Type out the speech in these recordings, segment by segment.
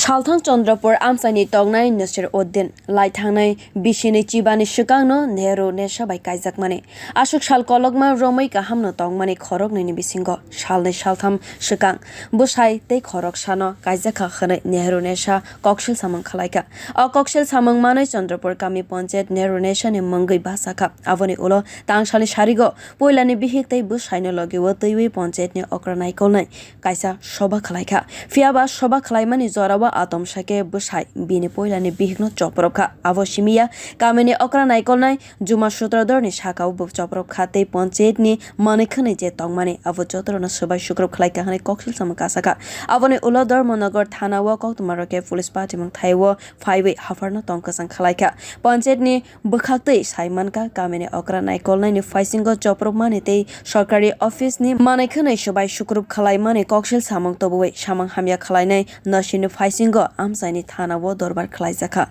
Salthang Chandrapur Amsani Tongnai Nasir Uddin Laithangnai Bishini Chibani Shukangno Nehru Nesha by kaijakmani Achug Shal Kologma Romai Kahamno Tongmani khorok Nini Bisingo Shalne Shaltham Shukang bwsai tei khorok Shano kaijak Khane Nehru Nesha Kokshil Samang Khalaika Kokshil Samang Manai Chandrapur Kami Ponchet Nehru Nesha ni Mwangi Basaka Avoni Ulo Tangshali Sharigo Puila ni bihik tei bwsai no logi wo tonwi Ponchet ni okra naikol nai kaisa sabha khalaika phiya ba sabha khalaimani jora atomsa ke bwsai bini Puila ni bihik no choprob kha abo simiya kameni okra naikol nai juma sutrador ni sakao bo choprob kha tei ponchet ni manikhani je tongmani abo jotoro no sabai sukrob khlaika hane koksil samaka saka aboni ulodor monagar thana wa koktumaro ke police party mang thaiwo phaiwe hafarno tongkasang khlaika ponchet ni bwkhaktei saimanka kameni okra naikol nai ni faisingo choprob mani tei sarkari office ni manikhani sabai sukrob khlaimani koksil samang toboi samang hamya khlainai nasini ফাইসিংগো আমসাইনি থানাও দরবার খলাইজাখা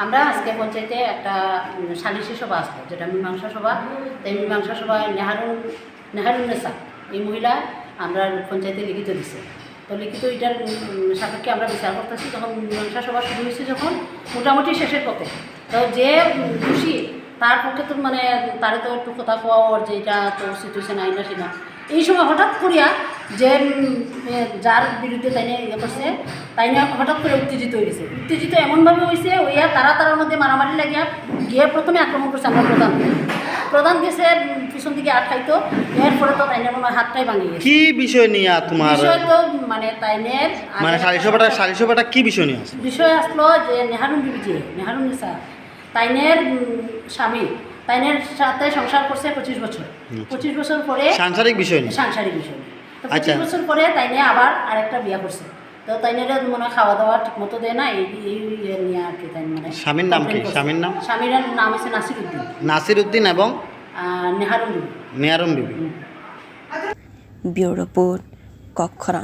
আমরা আজকে পঞ্চায়েতে একটা সালিশি সভা আসলো যেটা মীমাংসা সভা তাই মীমাংসা সভায় নেহারুন্নেসা এই মহিলা আমরা পঞ্চায়েতে লিখিত দিছে তো লিখিত এটার সাপেক্ষে আমরা বিচার করতেছি তখন মীমাংসা সভা শুরু হয়েছে যখন মোটামুটি শেষের পথে তো যে দোষী তার পক্ষে তো মানে তারে তো একটু কথা কোয়া ওর যে এটা তো সিচুয়েশন আইনা সিনা এই সময় হঠাৎ করিয়া যে যার বিরুদ্ধে তাই ইয়ে করছে তাই হঠাৎ করে উত্তেজিত হয়ে গেছে উত্তেজিত এমনভাবে হয়েছে ওইয়া তারার মধ্যে মারামারি লাগিয়া গিয়ে প্রথমে আক্রমণ করছে আমরা প্রধান গেছে পিছন দিকে আটকাইতো এরপরে তো তাইনের মনে হয় হাতটাই ভাঙি গেছে কি বিষয় নিয়ে তোমার বিষয় তো মানে তাইনের মানে সালিশবাটা কি বিষয় নিয়ে বিষয় আসলো যে নেহারুন নিসা তাইনের স্বামী তাইনের সাথে সংসার করছে 25 বছর 25 বছর পরে সাংসারিক বিষয় তো 25 বছর পরে তাইনে আবার আরেকটা বিয়ে করছে তো তাইনের মনে খাওয়া দাওয়া ঠিক মতো দেয় না এই নিয়ে আর কি তাই মানে স্বামীর নাম কি স্বামীর নাম হচ্ছে নাসির উদ্দিন এবং নেহারুন বিবি ব্যুরো রিপোর্ট, কক্ষরা।